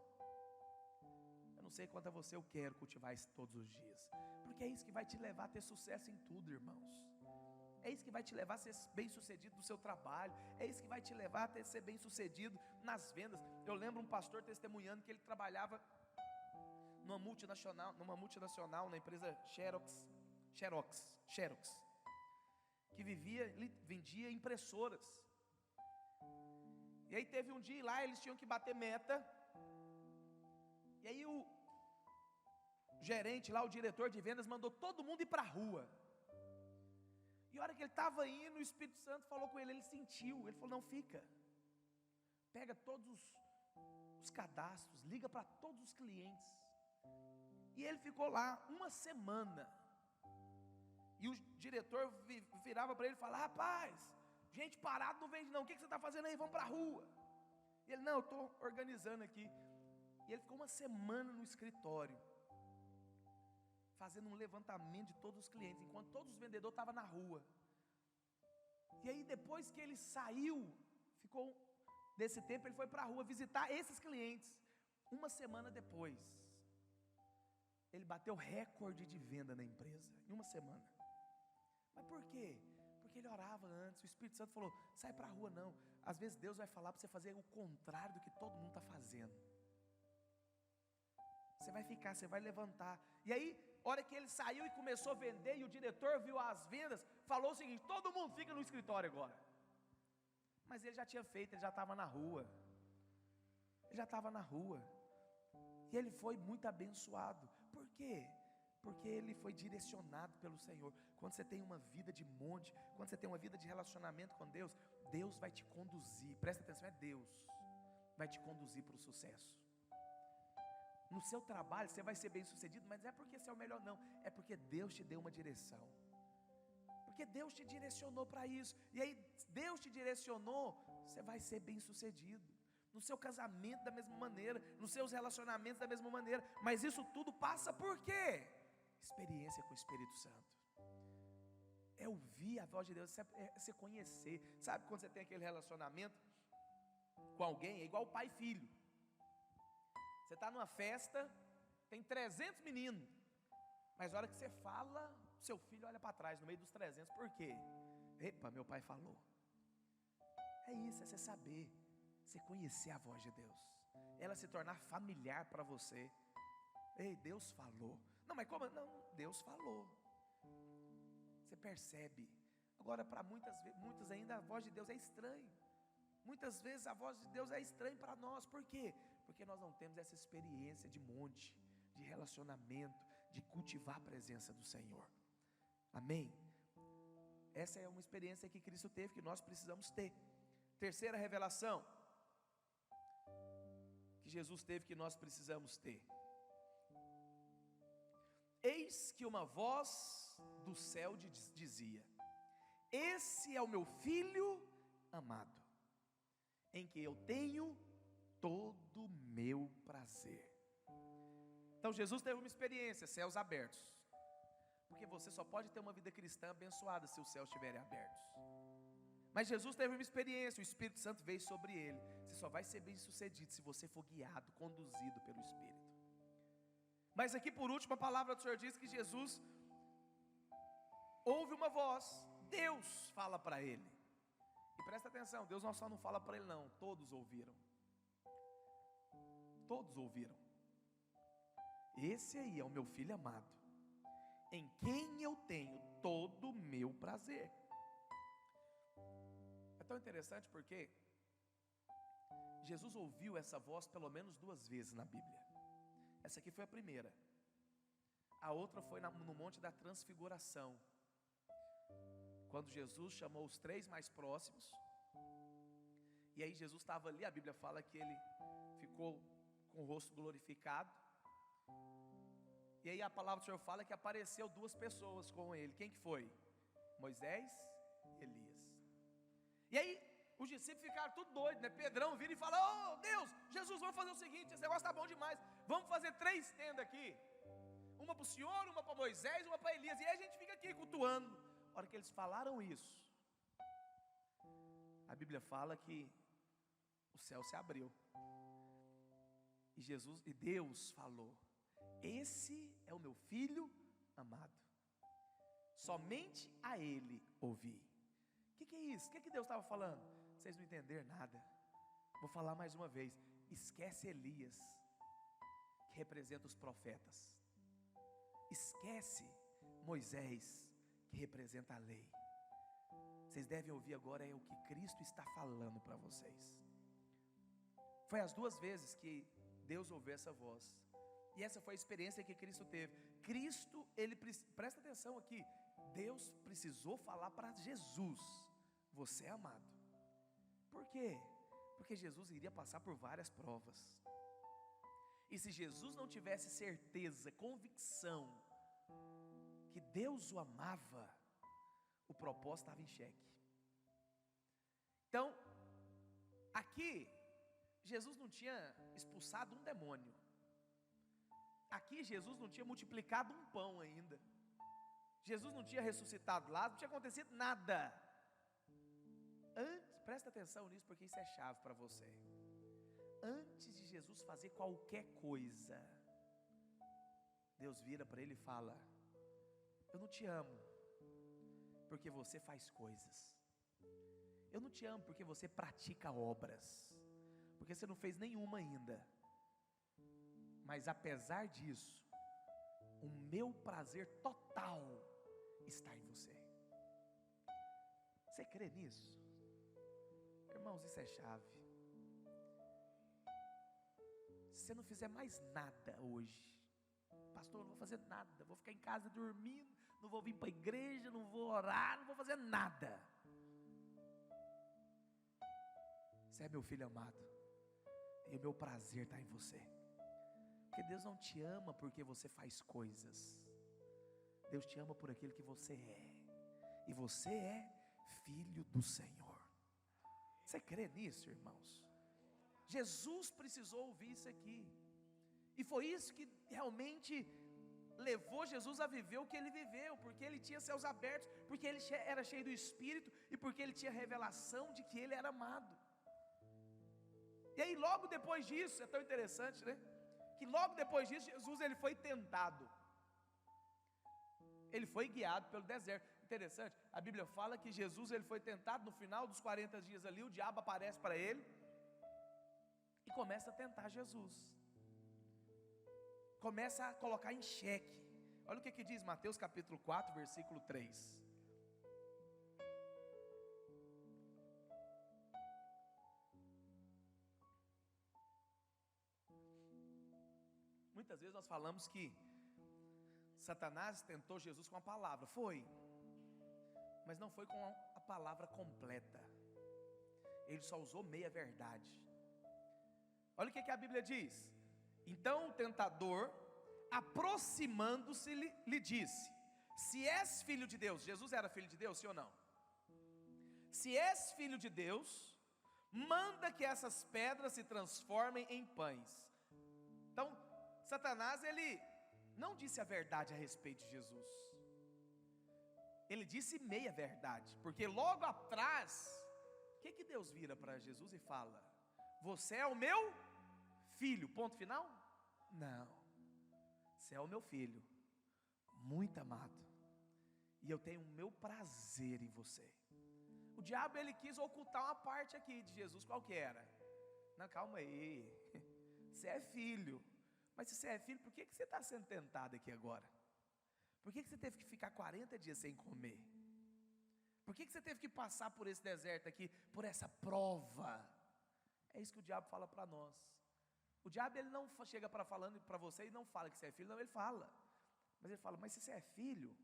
Eu não sei quanto a você, eu quero cultivar isso todos os dias, porque é isso que vai te levar a ter sucesso em tudo, irmãos. É isso que vai te levar a ser bem sucedido no seu trabalho, é isso que vai te levar a ser bem sucedido nas vendas. Eu lembro um pastor testemunhando que ele trabalhava numa multinacional, na empresa Xerox, que vendia impressoras. E aí teve um dia lá, eles tinham que bater meta. E aí o gerente lá, o diretor de vendas, mandou todo mundo ir para a rua. E a hora que ele estava indo, o Espírito Santo falou com ele sentiu, ele falou: não, fica. Pega todos os cadastros, liga para todos os clientes. E ele ficou lá uma semana. E o diretor virava para ele e falava: rapaz, gente parado não vende não, o que você está fazendo aí? Vamos para a rua. E ele: não, eu estou organizando aqui. E ele ficou uma semana no escritório, fazendo um levantamento de todos os clientes, enquanto todos os vendedores estavam na rua. E aí depois que ele saiu, ficou desse tempo, ele foi para a rua visitar esses clientes. Uma semana depois, ele bateu recorde de venda na empresa, em uma semana. Mas por quê? Porque ele orava antes. O Espírito Santo falou: sai para a rua não. Às vezes Deus vai falar para você fazer o contrário do que todo mundo está fazendo. Você vai ficar, você vai levantar. E aí, a hora que ele saiu e começou a vender, e o diretor viu as vendas, falou o seguinte: todo mundo fica no escritório agora. Mas ele já tinha feito, ele já estava na rua. Ele já estava na rua. E ele foi muito abençoado. Por quê? Porque ele foi direcionado pelo Senhor. Quando você tem uma vida de monte, quando você tem uma vida de relacionamento com Deus, Deus vai te conduzir. Presta atenção, é Deus vai te conduzir para o sucesso. No seu trabalho você vai ser bem sucedido, mas não é porque você é o melhor não, é porque Deus te deu uma direção, porque Deus te direcionou para isso. E aí Deus te direcionou, você vai ser bem sucedido. No seu casamento da mesma maneira, nos seus relacionamentos da mesma maneira. Mas isso tudo passa por quê? Experiência com o Espírito Santo. É ouvir a voz de Deus, é você conhecer. Sabe quando você tem aquele relacionamento com alguém, é igual pai e filho. Você está numa festa, tem 300 meninos, mas a hora que você fala, seu filho olha para trás, no meio dos 300, por quê? Epa, meu pai falou. É isso, é você saber, você conhecer a voz de Deus, ela se tornar familiar para você. Ei, Deus falou. Não, mas como? Não, Deus falou. Você percebe. Agora, para muitos ainda a voz de Deus é estranha. Muitas vezes a voz de Deus é estranha para nós. Por quê? Porque nós não temos essa experiência de monte, de relacionamento, de cultivar a presença do Senhor. Amém? Essa é uma experiência que Cristo teve, que nós precisamos ter. Terceira revelação que Jesus teve, que nós precisamos ter: eis que uma voz do céu dizia: esse é o meu filho amado, em que eu tenho todo o meu prazer. Então Jesus teve uma experiência, céus abertos. Porque você só pode ter uma vida cristã abençoada se os céus estiverem abertos. Mas Jesus teve uma experiência, o Espírito Santo veio sobre ele. Você só vai ser bem sucedido se você for guiado, conduzido pelo Espírito. Mas aqui por último a palavra do Senhor diz que Jesus ouve uma voz, Deus fala para ele. E presta atenção, Deus não só não fala para ele não, todos ouviram. Todos ouviram. Esse aí é o meu filho amado, em quem eu tenho todo o meu prazer. É tão interessante porque Jesus ouviu essa voz pelo menos 2 vezes na Bíblia. Essa aqui foi a primeira. A outra foi no Monte da Transfiguração, quando Jesus chamou os 3 mais próximos. E aí Jesus estava ali, a Bíblia fala que ele ficou com o rosto glorificado. E aí a palavra do Senhor fala que apareceu 2 pessoas com ele. Quem que foi? Moisés e Elias. E aí os discípulos ficaram tudo doidos, né? Pedrão vira e fala: oh Deus, Jesus, vamos fazer o seguinte, esse negócio está bom demais, vamos fazer 3 tendas aqui, uma para o Senhor, uma para Moisés, uma para Elias. E aí a gente fica aqui cultuando. A hora que eles falaram isso, a Bíblia fala que o céu se abriu. E Deus falou: esse é o meu filho amado, somente a ele ouvi. O que é isso? O que Deus estava falando? Vocês não entenderam nada. Vou falar mais uma vez. Esquece Elias. que representa os profetas. Esquece Moisés, que representa a lei. Vocês devem ouvir agora é o que Cristo está falando para vocês. Foi as 2 vezes que Deus ouviu essa voz. E essa foi a experiência que Cristo teve. Cristo, presta atenção aqui, Deus precisou falar para Jesus: você é amado. Por quê? Porque Jesus iria passar por várias provas. E se Jesus não tivesse certeza, convicção, que Deus o amava, o propósito estava em xeque. Então, aqui, Jesus não tinha expulsado um demônio. Aqui Jesus não tinha multiplicado um pão ainda. Jesus não tinha ressuscitado lá, não tinha acontecido nada. Presta atenção nisso, porque isso é chave para você. Antes de Jesus fazer qualquer coisa, Deus vira para ele e fala: eu não te amo porque você faz coisas. Eu não te amo porque você pratica obras, porque você não fez nenhuma ainda. Mas apesar disso, o meu prazer total está em você. Você crê nisso? Irmãos, isso é chave. Se você não fizer mais nada hoje, pastor, eu não vou fazer nada, vou ficar em casa dormindo, não vou vir para a igreja, não vou orar, não vou fazer nada. Você é meu filho amado, e o meu prazer está em você. Porque Deus não te ama porque você faz coisas. Deus te ama por aquilo que você é. E você é filho do Senhor. Você crê nisso, irmãos? Jesus precisou ouvir isso aqui. E foi isso que realmente levou Jesus a viver o que ele viveu. Porque ele tinha céus abertos, porque ele era cheio do Espírito, e porque ele tinha revelação de que ele era amado. E aí logo depois disso, é tão interessante, né? Que logo depois disso, Jesus ele foi tentado. Ele foi guiado pelo deserto. Interessante, a Bíblia fala que Jesus ele foi tentado. No final dos 40 dias ali, o diabo aparece para ele e começa a tentar Jesus. Começa a colocar em xeque. Olha o que diz Mateus capítulo 4, versículo 3. Muitas vezes nós falamos que Satanás tentou Jesus com a palavra. Foi, mas não foi com a palavra completa. Ele só usou meia verdade. Olha o que a Bíblia diz. Então o tentador, aproximando-se, lhe disse: se és filho de Deus. Jesus era filho de Deus, sim ou não? Se és filho de Deus, manda que essas pedras se transformem em pães. Então Satanás ele não disse a verdade a respeito de Jesus. Ele disse meia verdade, porque logo atrás, o que Deus vira para Jesus e fala: você é o meu filho, ponto final? Não, você é o meu filho, muito amado, e eu tenho o meu prazer em você. O diabo ele quis ocultar uma parte aqui de Jesus, qual que era? Não, calma aí, você é filho. Mas se você é filho, por que você está sendo tentado aqui agora? Por que você teve que ficar 40 dias sem comer? Por que você teve que passar por esse deserto aqui, por essa prova? É isso que o diabo fala para nós. O diabo ele não chega falando para você e não fala que você é filho, não, ele fala. Mas ele fala: mas se você é filho,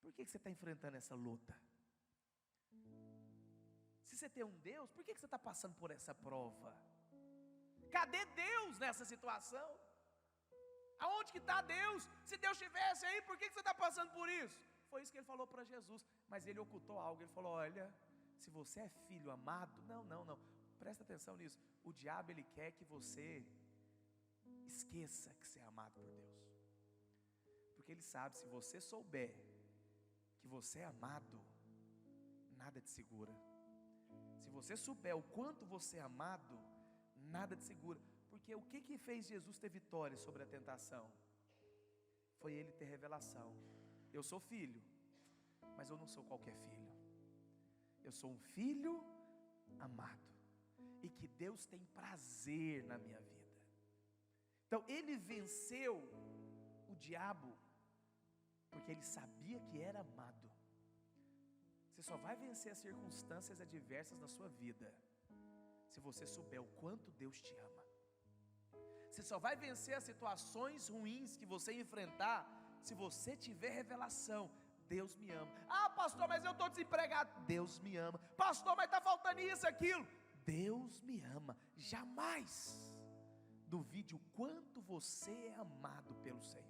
por que você está enfrentando essa luta? Se você tem um Deus, por que você está passando por essa prova? Cadê Deus nessa situação? Aonde que está Deus? Se Deus estivesse aí, por que você está passando por isso? Foi isso que ele falou para Jesus. Mas ele ocultou algo. Ele falou: olha, se você é filho amado, não, presta atenção nisso. O diabo ele quer que você esqueça que você é amado por Deus. Porque ele sabe, se você souber que você é amado, nada te segura. Se você souber o quanto você é amado, nada te segura. Porque o que fez Jesus ter vitória sobre a tentação? Foi ele ter revelação. Eu sou filho, mas eu não sou qualquer filho. Eu sou um filho amado, e que Deus tem prazer na minha vida. Então ele venceu o diabo porque ele sabia que era amado. Você só vai vencer as circunstâncias adversas na sua vida se você souber o quanto Deus te ama. Você só vai vencer as situações ruins que você enfrentar se você tiver revelação. Deus me ama. Ah, pastor, mas eu estou desempregado. Deus me ama. Pastor, mas está faltando isso, aquilo. Deus me ama. Jamais duvide o quanto você é amado pelo Senhor.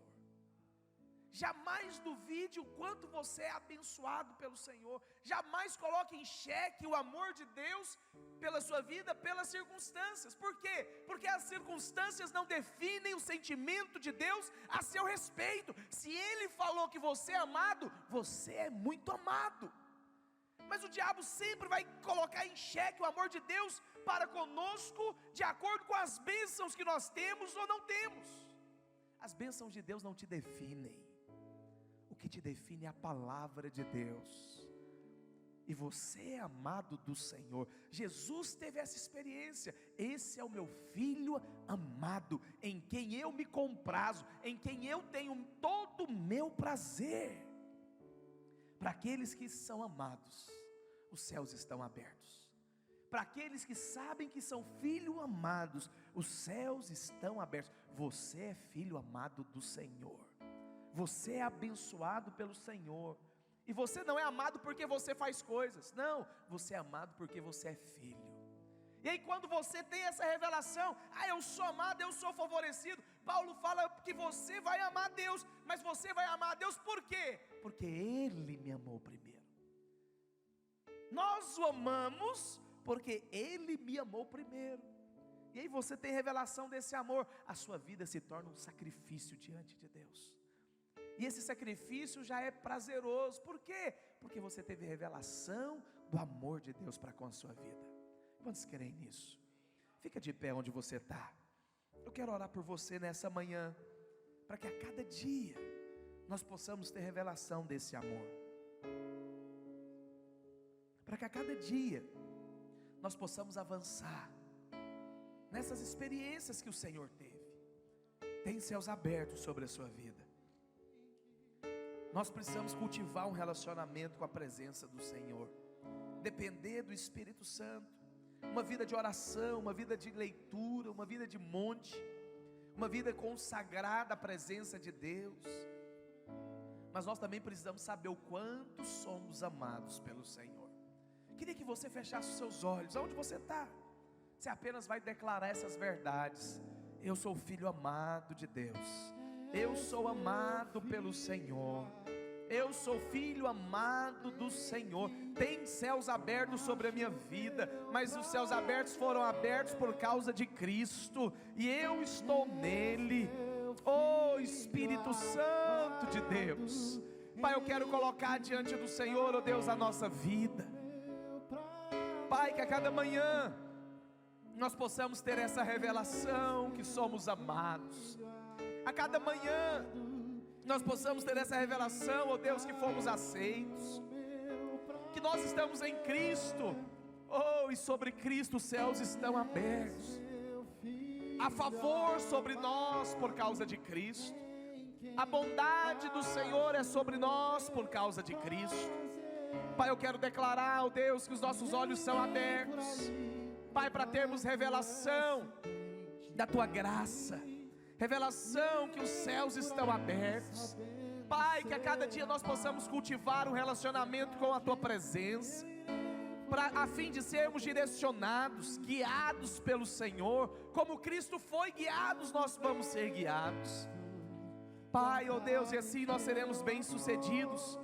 Jamais duvide o quanto você é abençoado pelo Senhor. Jamais coloque em xeque o amor de Deus pela sua vida, pelas circunstâncias. Por quê? Porque as circunstâncias não definem o sentimento de Deus a seu respeito. Se Ele falou que você é amado, você é muito amado. Mas o diabo sempre vai colocar em xeque o amor de Deus para conosco, de acordo com as bênçãos que nós temos ou não temos. As bênçãos de Deus não te definem. O que te define é a palavra de Deus. E você é amado do Senhor. Jesus teve essa experiência. Esse é o meu filho amado, em quem eu me comprazo, em quem eu tenho todo o meu prazer. Para aqueles que são amados, os céus estão abertos. Para aqueles que sabem que são filhos amados, os céus estão abertos. Você é filho amado do Senhor. Você é abençoado pelo Senhor. E você não é amado porque você faz coisas. Não, você é amado porque você é filho. E aí quando você tem essa revelação, eu sou amado, eu sou favorecido. Paulo fala que você vai amar Deus. Mas você vai amar Deus por quê? Porque Ele me amou primeiro. Nós o amamos porque Ele me amou primeiro. E aí você tem revelação desse amor. A sua vida se torna um sacrifício diante de Deus. E esse sacrifício já é prazeroso. Por quê? Porque você teve revelação do amor de Deus para com a sua vida. Quantos creem nisso? Fica de pé onde você está. Eu quero orar por você nessa manhã, para que a cada dia nós possamos ter revelação desse amor. Para que a cada dia nós possamos avançar nessas experiências que o Senhor teve. Tem céus abertos sobre a sua vida. Nós precisamos cultivar um relacionamento com a presença do Senhor, depender do Espírito Santo, uma vida de oração, uma vida de leitura, uma vida de monte, uma vida consagrada à presença de Deus. Mas nós também precisamos saber o quanto somos amados pelo Senhor. Queria que você fechasse os seus olhos. Aonde você está? Você apenas vai declarar essas verdades. Eu sou filho amado de Deus. Eu sou amado pelo Senhor. Eu sou filho amado do Senhor. Tem céus abertos sobre a minha vida, mas os céus abertos foram abertos por causa de Cristo, e eu estou nele. Oh Espírito Santo de Deus, Pai, eu quero colocar diante do Senhor, oh Deus, a nossa vida. Pai, que a cada manhã nós possamos ter essa revelação que somos amados. A cada manhã nós possamos ter essa revelação, ó Deus, que fomos aceitos, que nós estamos em Cristo, oh, e sobre Cristo os céus estão abertos, a favor sobre nós por causa de Cristo. A bondade do Senhor é sobre nós por causa de Cristo. Pai, eu quero declarar, ó Deus, que os nossos olhos são abertos, Pai, para termos revelação da Tua graça, revelação que os céus estão abertos. Pai, que a cada dia nós possamos cultivar um relacionamento com a Tua presença, a fim de sermos direcionados, guiados pelo Senhor. Como Cristo foi guiado, nós vamos ser guiados. Pai, ó Deus, e assim nós seremos bem-sucedidos,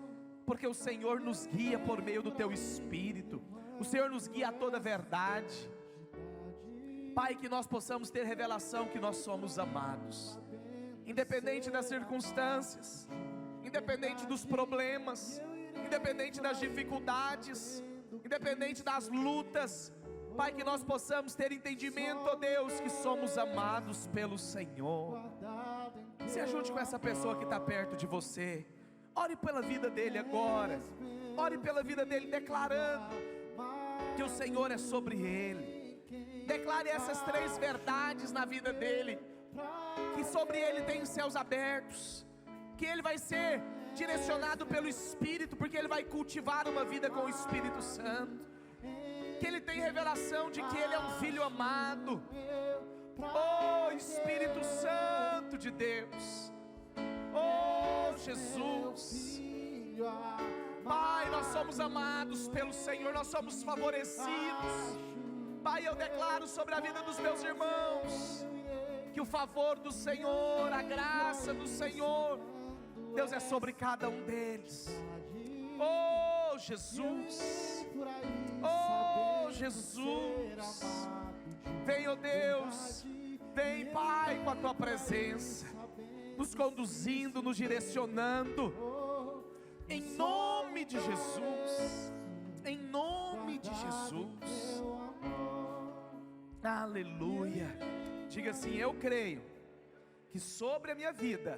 porque o Senhor nos guia por meio do Teu Espírito. O Senhor nos guia a toda a verdade. Pai, que nós possamos ter revelação que nós somos amados, independente das circunstâncias, independente dos problemas, independente das dificuldades, independente das lutas. Pai, que nós possamos ter entendimento, ó Deus, que somos amados pelo Senhor. Se ajude com essa pessoa que está perto de você. Ore pela vida dele agora. Ore pela vida dele, declarando que o Senhor é sobre ele. Declare essas 3 verdades na vida dele: sobre ele tem céus abertos, que ele vai ser direcionado pelo Espírito, porque ele vai cultivar uma vida com o Espírito Santo, que ele tem revelação de que ele é um filho amado. Oh Espírito Santo de Deus, oh Jesus, Pai, nós somos amados pelo Senhor, nós somos favorecidos. Pai, eu declaro sobre a vida dos meus irmãos que o favor do Senhor, a graça do Senhor, Deus, é sobre cada um deles. Oh Jesus, oh Jesus, vem, oh Deus, vem, Pai, com a tua presença, nos conduzindo, nos direcionando, em nome de Jesus, em nome de Jesus. Aleluia. Diga assim: eu creio que sobre a minha vida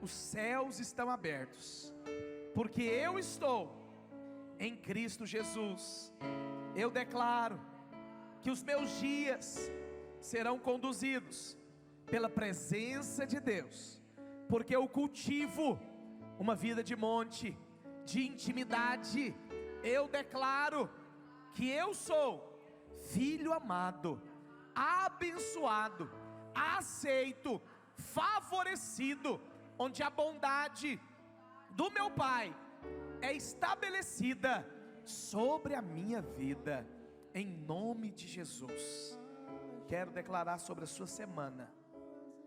os céus estão abertos, porque eu estou em Cristo Jesus. Eu declaro que os meus dias serão conduzidos pela presença de Deus, porque eu cultivo uma vida de monte, de intimidade. Eu declaro que eu sou filho amado, abençoado, aceito, favorecido, onde a bondade do meu Pai é estabelecida sobre a minha vida, em nome de Jesus. Quero declarar sobre a sua semana,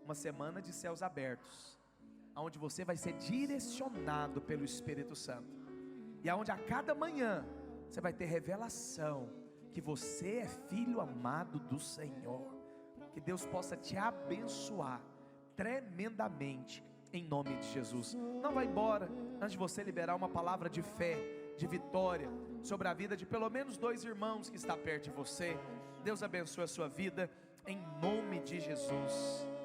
uma semana de céus abertos, onde você vai ser direcionado pelo Espírito Santo, e aonde a cada manhã você vai ter revelação que você é filho amado do Senhor. Que Deus possa te abençoar tremendamente, em nome de Jesus. Não vá embora antes de você liberar uma palavra de fé, de vitória, sobre a vida de pelo menos 2 irmãos que está perto de você. Deus abençoe a sua vida, em nome de Jesus.